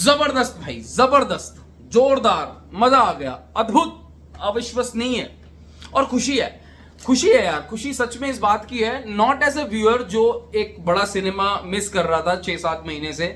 जबरदस्त भाई, जबरदस्त, जोरदार, मजा आ गया, अद्भुत, अविश्वसनीय और खुशी है। खुशी है यार, खुशी सच में इस बात की है, नॉट एज ए व्यूअर जो एक बड़ा सिनेमा मिस कर रहा था 6-7 महीने से,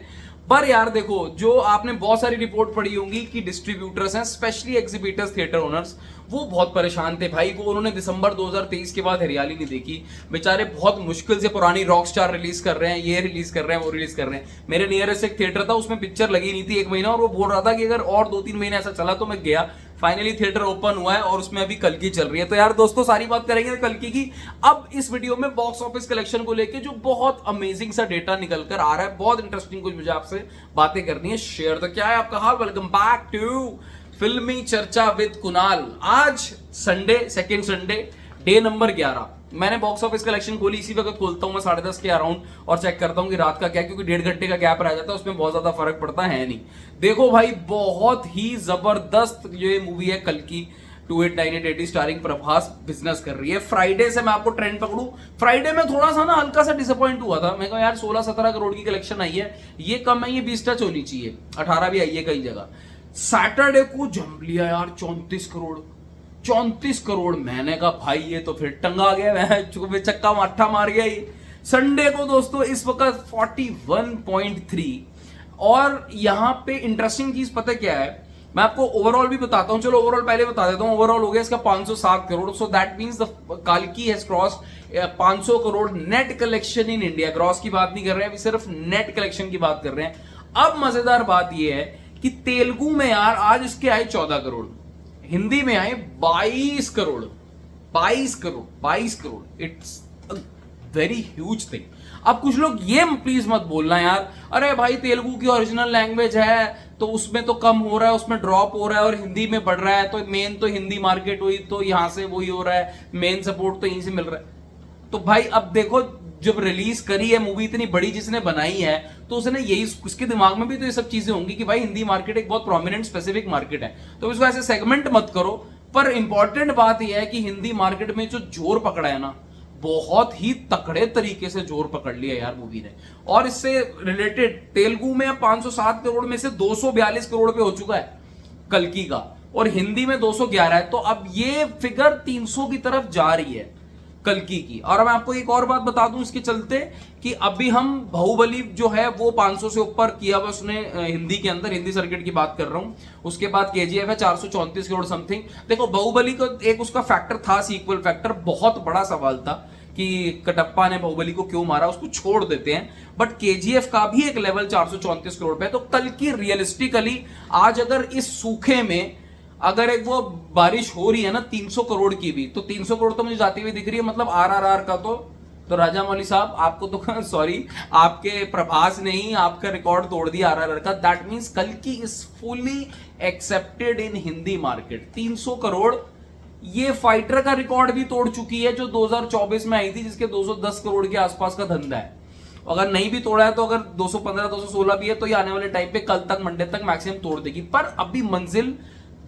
पर यार देखो, जो आपने बहुत सारी रिपोर्ट पढ़ी होंगी कि डिस्ट्रीब्यूटर्स हैं, स्पेशली एग्जीबिटर्स, थिएटर ओनर्स, वो बहुत परेशान थे भाई। वो उन्होंने दिसंबर 2023 के बाद हरियाली नहीं देखी, बेचारे बहुत मुश्किल से पुरानी रॉक स्टार रिलीज कर रहे हैं, ये रिलीज कर रहे हैं, वो रिलीज कर रहे हैं। मेरे नियरेस्ट एक थिएटर था, उसमें पिक्चर लगी नहीं थी 1 महीना, और वो बोल रहा था कि अगर और 2-3 महीने ऐसा चला तो मैं गया। फाइनली थिएटर ओपन हुआ है और उसमें अभी कल्कि चल रही है। तो यार दोस्तों, सारी बात करेंगे कल्कि की अब इस वीडियो में, बॉक्स ऑफिस कलेक्शन को लेके जो बहुत अमेजिंग सा डेटा निकल कर आ रहा है, बहुत इंटरेस्टिंग कुछ मुझे आपसे बातें करनी है शेयर। तो क्या है आपका हाल? वेलकम बैक टू फिल्मी चर्चा विद कुणाल। आज Sunday, second Sunday, day number 11। मैंने बॉक्स ऑफिस कलेक्शन खोली, इसी वक्त खोलता हूं मैं 10:30 के अराउंड और चेक करता हूं कि रात का क्या, क्योंकि 1.5 घंटे का गैप रह जाता है, उसमें बहुत ज्यादा फर्क पड़ता है नहीं। देखो भाई, बहुत ही जबरदस्त ये मूवी है कल्कि 289880 स्टारिंग प्रभास बिजनेस कर रही है। फ्राइडे से मैं आपको ट्रेंड पकड़ू, फ्राइडे में थोड़ा सा ना हल्का सा डिसअपॉइंट हुआ था। मैं कहा यार 16-17 करोड़ की कलेक्शन आई है, ये कम है, ये 20 टच होनी चाहिए, 18 भी आई है कई जगह। सैटरडे को जम लिया यार 34 करोड़। मैंने कहा भाई ये तो फिर टंगा गया, मैं चक्का माठा मार गया ये। संडे को दोस्तों इस वक्त 41.3। और यहां पे इंटरेस्टिंग चीज पता क्या है, मैं आपको ओवरऑल भी बताता हूं। चलो ओवरऑल पहले बता देता हूं। ओवरऑल हो गया इसका 507 crore. So that means the कल्कि has crossed 500 crore net collection in India. Gross की बात नहीं कर रहे हैं अभी, सिर्फ नेट कलेक्शन की बात कर रहे हैं। अब मजेदार बात यह है कि तेलुगु में यार आज इसके आए 14 करोड़, हिंदी में आए 22 crore. 22 crore, it's very huge thing. अब कुछ लोग ये प्लीज मत बोलना यार, अरे भाई तेलुगु की ओरिजिनल लैंग्वेज है तो उसमें तो कम हो रहा है, उसमें ड्रॉप हो रहा है, और हिंदी में बढ़ रहा है, तो मेन तो हिंदी मार्केट हुई, तो यहां से वही हो रहा है, मेन सपोर्ट तो यहीं से मिल रहा है। तो भाई अब देखो, जब रिलीज करी है मूवी इतनी बड़ी जिसने बनाई है, तो उसने यही, उसके दिमाग में भी तो ये सब चीजें होंगी कि भाई हिंदी मार्केट एक बहुत प्रोमिनेंट स्पेसिफिक मार्केट है, तो इसको ऐसे सेगमेंट मत करो। पर इंपॉर्टेंट बात यह है कि हिंदी मार्केट में जो जोर पकड़ा है ना, बहुत ही तकड़े तरीके से जोर पकड़ लिया यार मूवी ने। और इससे रिलेटेड तेलुगु में 507 करोड़ में से 242 करोड़ पे हो चुका है कल्कि का, और हिंदी में 211 है। तो अब ये फिगर 300 की तरफ जा रही है कल्कि की। और मैं आपको एक और बात बता दूं इसके चलते, कि अभी हम बाहुबली जो है वो 500 से ऊपर किया हुआ उसने हिंदी के अंदर, हिंदी सर्किट की बात कर रहा हूं। उसके बाद केजीएफ है 434 करोड़ समथिंग। देखो बाहुबली को एक उसका फैक्टर था, सीक्वल फैक्टर, बहुत बड़ा सवाल था कि कटप्पा ने बाहुबली को क्यों मारा, उसको छोड़ देते हैं। बट केजीएफ का भी एक लेवल 434 करोड़ पे है। तो कल्कि रियलिस्टिकली आज अगर इस सूखे में अगर एक वो बारिश हो रही है ना 300 करोड़ की भी, तो 300 करोड़ तो मुझे जाती हुई दिख रही है। मतलब आरआरआर का तो राजा मौली साहब आपको तो सॉरी, आपके प्रभास ने ही आपका रिकॉर्ड तोड़ दिया आरआरआर का। दैट मींस कल्कि is fully accepted in Hindi market. 300 crore ये फाइटर का रिकॉर्ड भी तोड़ चुकी है जो 2024 में आई थी, जिसके 210 करोड़ के आसपास का धंधा है। अगर नहीं भी तोड़ा है तो अगर 215-216 भी है तो ये आने वाले टाइम पे कल तक, मंडे तक मैक्सिमम तोड़ देगी। पर अभी मंजिल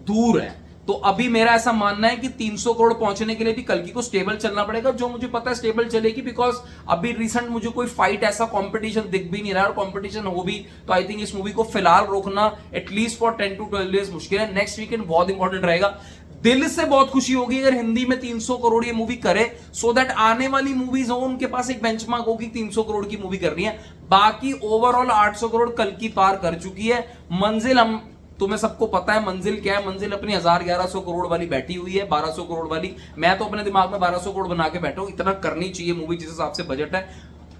दूर है। तो अभी मेरा ऐसा मानना है कि 300 करोड़ पहुंचने के लिए भी कल्कि को स्टेबल चलना पड़ेगा, जो मुझे पता है स्टेबल चलेगी, बिकॉज अभी रिसेंट मुझे कोई फाइट ऐसा कंपटीशन दिख भी नहीं रहा है, और कंपटीशन हो भी तो आई थिंक इस मूवी को फिलहाल रोकना एटलीस्ट फॉर 10 to 12 डेज मुश्किल है। नेक्स्ट वीकेंड बहुत इंपॉर्टेंट रहेगा। दिल से बहुत खुशी होगी अगर हिंदी में 300 करोड़ ये मूवी करे, सो दैट आने वाली मूवीज हो उनके पास एक बेंचमार्क होगी 300 करोड़ की मूवी कर रही है। बाकी ओवरऑल 800 करोड़ कल्कि पार कर चुकी है। मंजिल हम तुम्हें सबको पता है मंजिल क्या है, मंजिल अपनी 1000-1100 करोड़ वाली बैठी हुई है, 1200 करोड़ वाली। मैं तो अपने दिमाग में 1200 करोड़ बना के बैठा हूं, इतना करनी चाहिए मूवी जिस हिसाब से बजट है।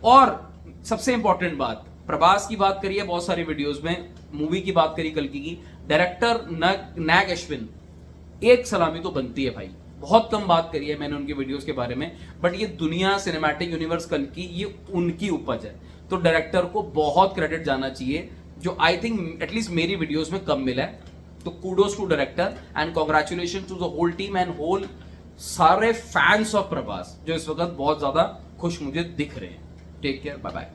और सबसे इंपॉर्टेंट बात, प्रभास की बात करिए बहुत सारी वीडियोस में, मूवी की बात करी कल्कि की, डायरेक्टर नाग अश्विन, एक सलामी तो बनती है भाई। बहुत कम बात करी है मैंने उनके वीडियोस के बारे में, बट ये दुनिया सिनेमैटिक यूनिवर्स कल्कि ये उनकी उपज है, तो डायरेक्टर को बहुत क्रेडिट जाना चाहिए, जो आई थिंक एटलीस्ट मेरी वीडियोस में कम मिला है। तो kudos to director and congratulation to the whole team and whole सारे फैंस ऑफ प्रभास, जो इस वक्त बहुत ज्यादा खुश मुझे दिख रहे हैं। Take care, bye bye.